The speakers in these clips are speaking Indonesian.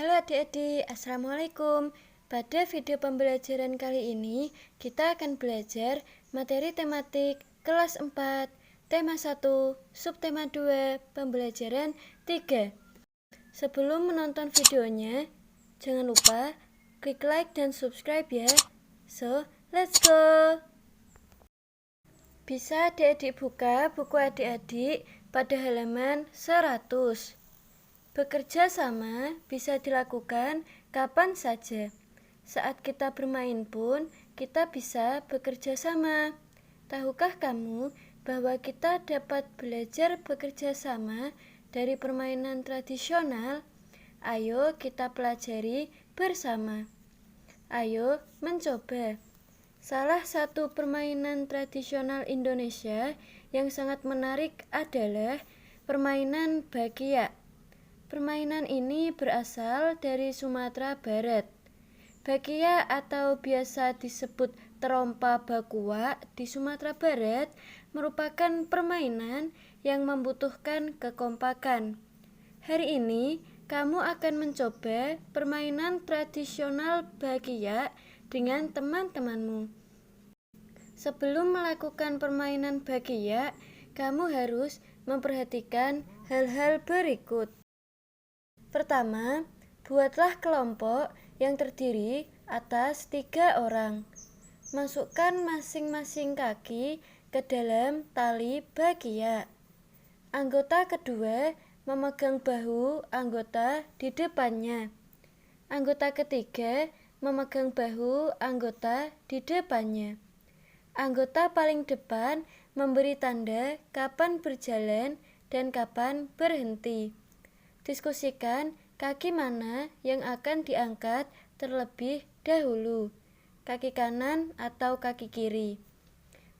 Halo adik-adik, Assalamualaikum. Pada video pembelajaran kali ini, kita akan belajar materi tematik kelas 4, tema 1, subtema 2, pembelajaran 3. Sebelum menonton videonya, jangan lupa klik like dan subscribe ya. So, let's go! Bisa adik-adik buka buku adik-adik pada halaman 100. Bekerja sama bisa dilakukan kapan saja. Saat kita bermain pun, kita bisa bekerja sama. Tahukah kamu bahwa kita dapat belajar bekerja sama dari permainan tradisional? Ayo kita pelajari bersama. Ayo mencoba. Salah satu permainan tradisional Indonesia yang sangat menarik adalah permainan bakiak. Permainan ini berasal dari Sumatera Barat. Bakiak atau biasa disebut terompa bakua di Sumatera Barat merupakan permainan yang membutuhkan kekompakan. Hari ini kamu akan mencoba permainan tradisional bakiak dengan teman-temanmu. Sebelum melakukan permainan bakiak, kamu harus memperhatikan hal-hal berikut. Pertama, buatlah kelompok yang terdiri atas 3 orang. Masukkan masing-masing kaki ke dalam tali bakiak. Anggota kedua memegang bahu anggota di depannya. Anggota ketiga memegang bahu anggota di depannya. Anggota paling depan memberi tanda kapan berjalan dan kapan berhenti. Diskusikan kaki mana yang akan diangkat terlebih dahulu, kaki kanan atau kaki kiri.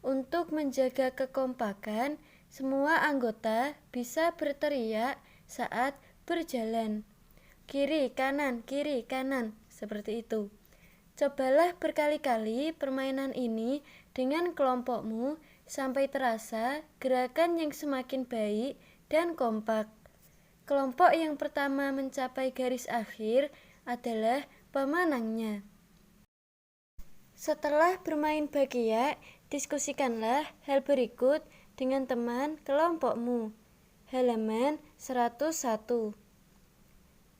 Untuk menjaga kekompakan, semua anggota bisa berteriak saat berjalan. Kiri, kanan, seperti itu. Cobalah berkali-kali permainan ini dengan kelompokmu sampai terasa gerakan yang semakin baik dan kompak. Kelompok yang pertama mencapai garis akhir adalah pemenangnya. Setelah bermain bakiak, diskusikanlah hal berikut dengan teman kelompokmu. Halaman 101.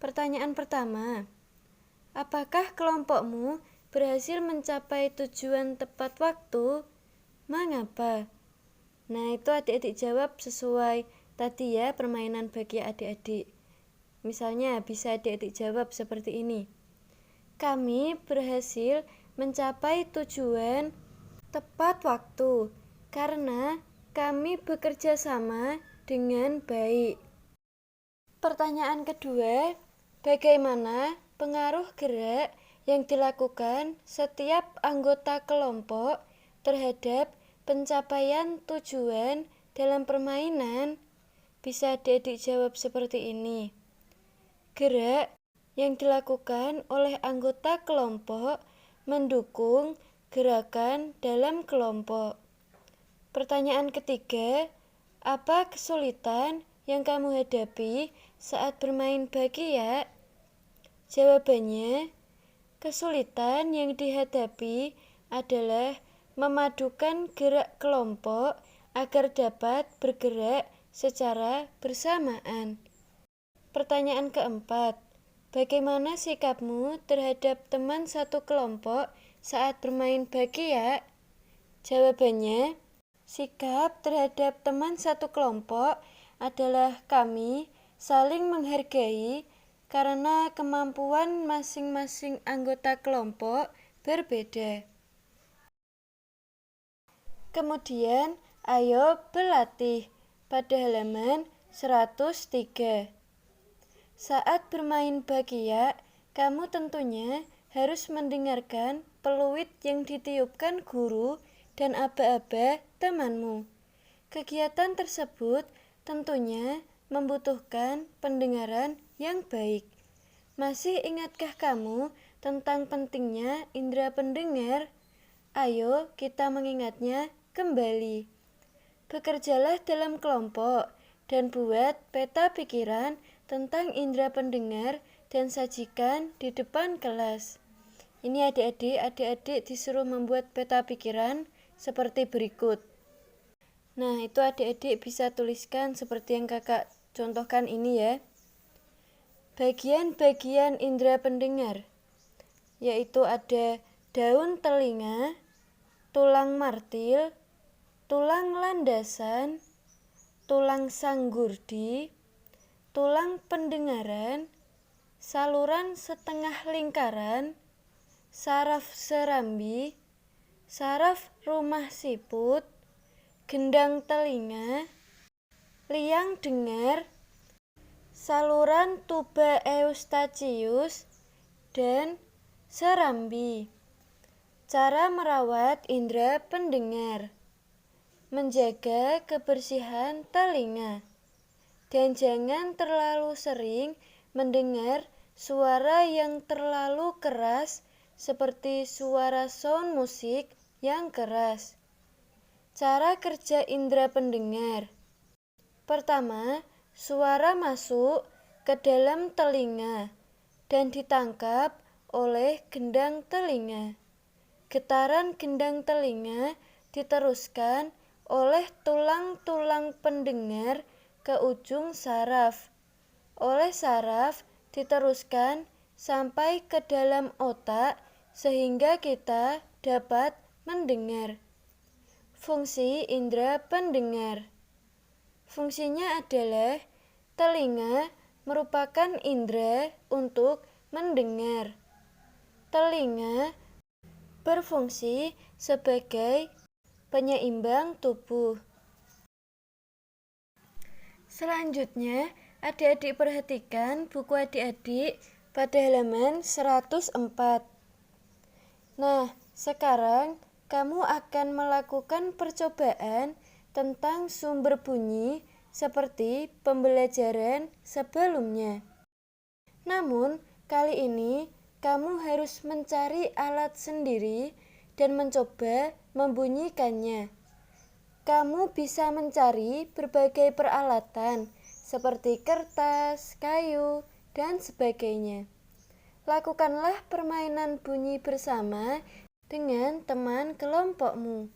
Pertanyaan pertama. Apakah kelompokmu berhasil mencapai tujuan tepat waktu? Mengapa? Nah, itu adik-adik jawab sesuai tadi ya permainan bakiak adik-adik. Misalnya bisa adik-adik jawab seperti ini. Kami berhasil mencapai tujuan tepat waktu karena kami bekerja sama dengan baik. Pertanyaan kedua, bagaimana pengaruh gerak yang dilakukan setiap anggota kelompok terhadap pencapaian tujuan dalam permainan? Bisa adik-adik jawab seperti ini. Gerak yang dilakukan oleh anggota kelompok mendukung gerakan dalam kelompok. Pertanyaan ketiga, apa kesulitan yang kamu hadapi saat bermain bakiak? Jawabannya, kesulitan yang dihadapi adalah memadukan gerak kelompok agar dapat bergerak secara bersamaan. Pertanyaan keempat, bagaimana sikapmu terhadap teman satu kelompok saat bermain bakiak? Jawabannya, sikap terhadap teman satu kelompok adalah kami saling menghargai karena kemampuan masing-masing anggota kelompok berbeda. Kemudian, ayo berlatih pada halaman 103. Saat bermain bakiak, kamu tentunya harus mendengarkan peluit yang ditiupkan guru dan aba-aba temanmu. Kegiatan tersebut tentunya membutuhkan pendengaran yang baik. Masih ingatkah kamu tentang pentingnya indera pendengar? Ayo kita mengingatnya kembali. Bekerjalah dalam kelompok dan buat peta pikiran tentang indera pendengar dan sajikan di depan kelas. Ini adik-adik disuruh membuat peta pikiran seperti berikut. Nah, itu adik-adik bisa tuliskan seperti yang kakak contohkan ini ya. Bagian-bagian indera pendengar, yaitu ada daun telinga, tulang martil, tulang landasan, tulang sanggurdi, tulang pendengaran, saluran setengah lingkaran, saraf serambi, saraf rumah siput, gendang telinga, liang dengar, saluran tuba eustachius, dan serambi. Cara merawat indera pendengar: menjaga kebersihan telinga, dan jangan terlalu sering mendengar suara yang terlalu keras seperti suara sound musik yang keras. Cara kerja indera pendengar: pertama, suara masuk ke dalam telinga dan ditangkap oleh gendang telinga. Getaran gendang telinga diteruskan oleh tulang-tulang pendengar ke ujung saraf. Oleh saraf diteruskan sampai ke dalam otak sehingga kita dapat mendengar. Fungsi indera pendengar. Fungsinya adalah telinga merupakan indera untuk mendengar. Telinga berfungsi sebagai penyeimbang tubuh. Selanjutnya, adik-adik perhatikan buku adik-adik pada halaman 104. Nah, sekarang kamu akan melakukan percobaan tentang sumber bunyi seperti pembelajaran sebelumnya. Namun, kali ini kamu harus mencari alat sendiri dan mencoba membunyikannya. Kamu bisa mencari berbagai peralatan seperti kertas, kayu, dan sebagainya. Lakukanlah permainan bunyi bersama dengan teman kelompokmu.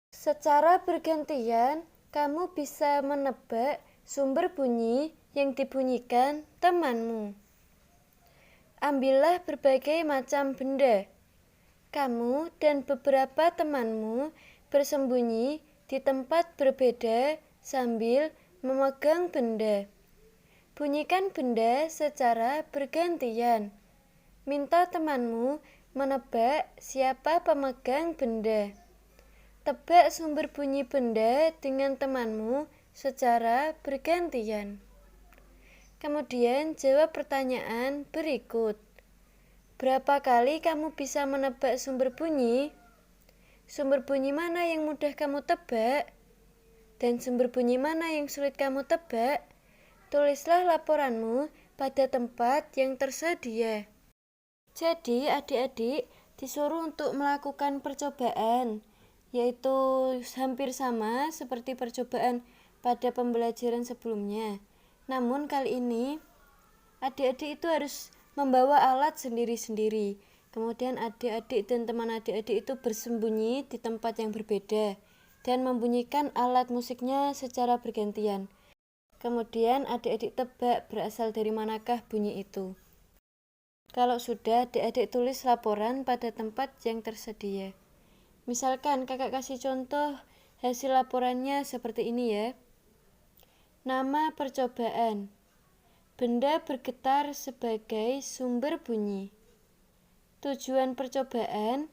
Secara bergantian, kamu bisa menebak sumber bunyi yang dibunyikan temanmu. Ambillah berbagai macam benda. Kamu dan beberapa temanmu bersembunyi di tempat berbeda sambil memegang benda. Bunyikan benda secara bergantian. Minta temanmu menebak siapa pemegang benda. Tebak sumber bunyi benda dengan temanmu secara bergantian. Kemudian jawab pertanyaan berikut. Berapa kali kamu bisa menebak sumber bunyi? Sumber bunyi mana yang mudah kamu tebak? Dan sumber bunyi mana yang sulit kamu tebak? Tulislah laporanmu pada tempat yang tersedia. Jadi adik-adik disuruh untuk melakukan percobaan, yaitu hampir sama seperti percobaan pada pembelajaran sebelumnya. Namun kali ini adik-adik itu harus membawa alat sendiri-sendiri. Kemudian adik-adik dan teman adik-adik itu bersembunyi di tempat yang berbeda dan membunyikan alat musiknya secara bergantian. Kemudian adik-adik tebak berasal dari manakah bunyi itu. Kalau sudah, adik-adik tulis laporan pada tempat yang tersedia. Misalkan kakak kasih contoh hasil laporannya seperti ini ya. Nama percobaan. Benda bergetar sebagai sumber bunyi. Tujuan percobaan: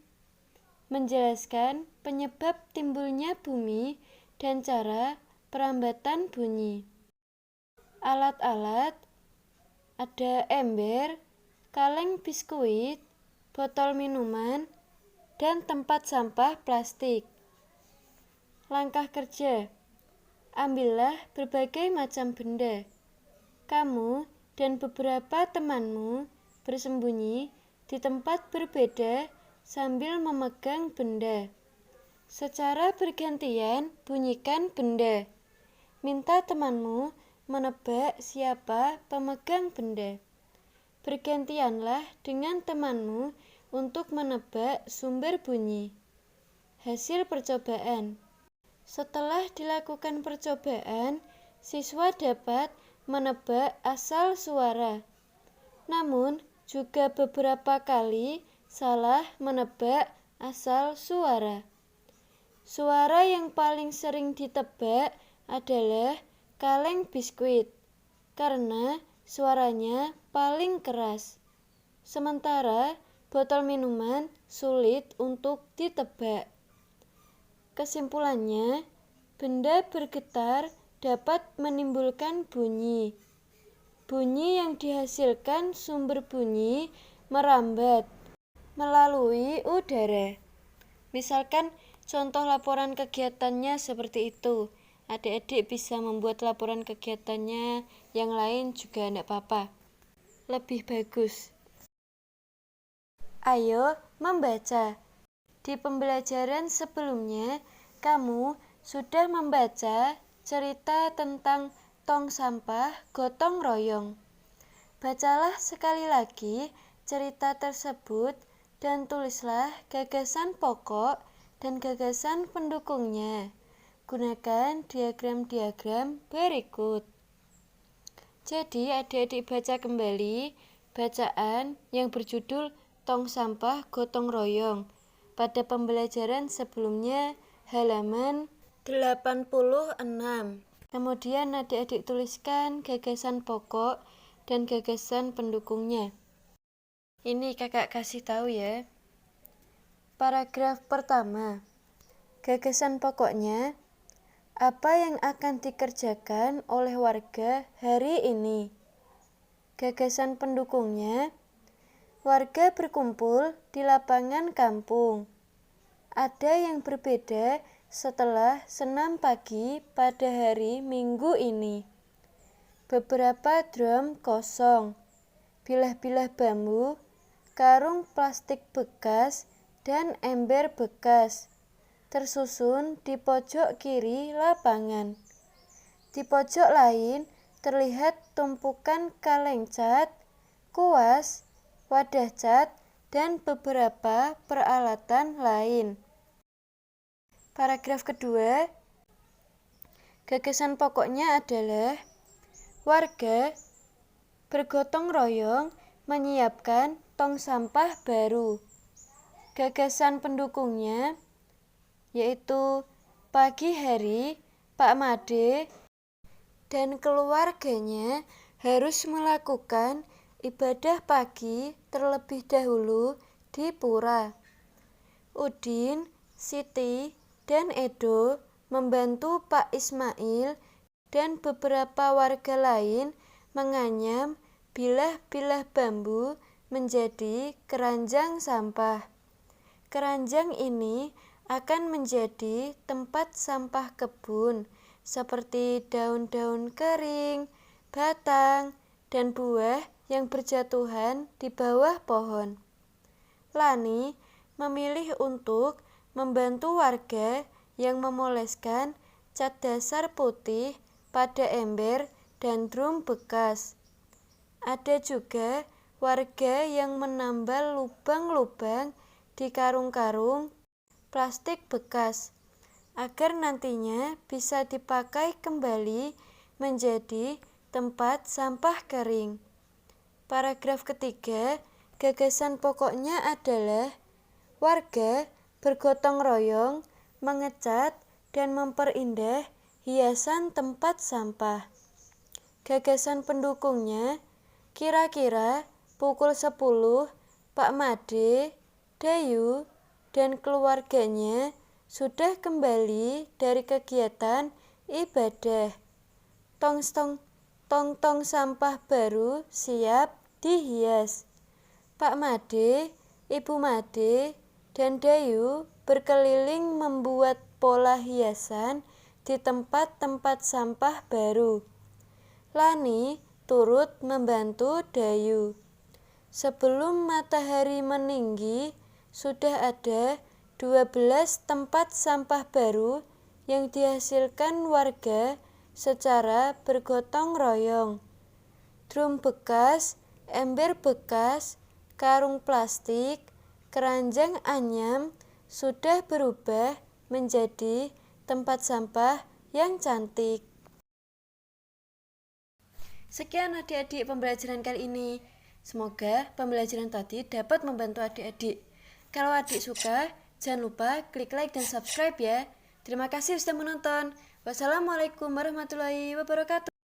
menjelaskan penyebab timbulnya bumi dan cara perambatan bunyi. Alat-alat: ada ember, kaleng biskuit, botol minuman, dan tempat sampah plastik. Langkah kerja: ambillah berbagai macam benda. Kamu dan beberapa temanmu bersembunyi di tempat berbeda sambil memegang benda. Secara bergantian bunyikan benda. Minta temanmu menebak siapa pemegang benda. Bergantianlah dengan temanmu untuk menebak sumber bunyi. Hasil percobaan. Setelah dilakukan percobaan, siswa dapat menebak asal suara. Namun, juga beberapa kali salah menebak asal suara. Suara yang paling sering ditebak adalah kaleng biskuit, karena suaranya paling keras. Sementara botol minuman sulit untuk ditebak. Kesimpulannya, benda bergetar dapat menimbulkan bunyi. Bunyi yang dihasilkan sumber bunyi merambat melalui udara. Misalkan contoh laporan kegiatannya seperti itu. Adik-adik bisa membuat laporan kegiatannya, yang lain juga tidak apa-apa. Lebih bagus. Ayo membaca. Di pembelajaran sebelumnya, kamu sudah membaca cerita tentang tong sampah gotong royong. Bacalah sekali lagi cerita tersebut dan tulislah gagasan pokok dan gagasan pendukungnya. Gunakan diagram-diagram berikut. Jadi adik-adik baca kembali bacaan yang berjudul Tong Sampah Gotong Royong pada pembelajaran sebelumnya halaman 86. Kemudian adik-adik tuliskan gagasan pokok dan gagasan pendukungnya. Ini kakak kasih tahu ya. Paragraf pertama. Gagasan pokoknya, apa yang akan dikerjakan oleh warga hari ini? Gagasan pendukungnya, warga berkumpul di lapangan kampung. Ada yang berbeda setelah senam pagi pada hari Minggu ini. Beberapa drum kosong, bilah-bilah bambu, karung plastik bekas, dan ember bekas tersusun di pojok kiri lapangan. Di pojok lain terlihat tumpukan kaleng cat, kuas, wadah cat, dan beberapa peralatan lain. Paragraf kedua, gagasan pokoknya adalah warga bergotong royong menyiapkan tong sampah baru. Gagasan pendukungnya yaitu pagi hari Pak Made dan keluarganya harus melakukan ibadah pagi terlebih dahulu di pura. Udin, Siti, dan Edo membantu Pak Ismail dan beberapa warga lain menganyam bilah-bilah bambu menjadi keranjang sampah. Keranjang ini akan menjadi tempat sampah kebun seperti daun-daun kering, batang, dan buah yang berjatuhan di bawah pohon. Lani memilih untuk membantu warga yang memoleskan cat dasar putih pada ember dan drum bekas. Ada juga warga yang menambal lubang-lubang di karung-karung plastik bekas agar nantinya bisa dipakai kembali menjadi tempat sampah kering. Paragraf ketiga, gagasan pokoknya adalah warga bergotong royong mengecat dan memperindah hiasan tempat sampah. Gagasan pendukungnya, kira-kira pukul 10 Pak Made, Dayu, dan keluarganya sudah kembali dari kegiatan ibadah. Tong-tong sampah baru siap dihias. Pak Made, Ibu Made, dan Dayu berkeliling membuat pola hiasan di tempat-tempat sampah baru. Lani turut membantu Dayu. Sebelum matahari meninggi, sudah ada 12 tempat sampah baru yang dihasilkan warga secara bergotong royong. Drum bekas ember bekas, karung plastik, keranjang anyam sudah berubah menjadi tempat sampah yang cantik. Sekian adik-adik pembelajaran kali ini. Semoga pembelajaran tadi dapat membantu adik-adik. Kalau adik suka, jangan lupa klik like dan subscribe ya. Terima kasih sudah menonton. Wassalamualaikum warahmatullahi wabarakatuh.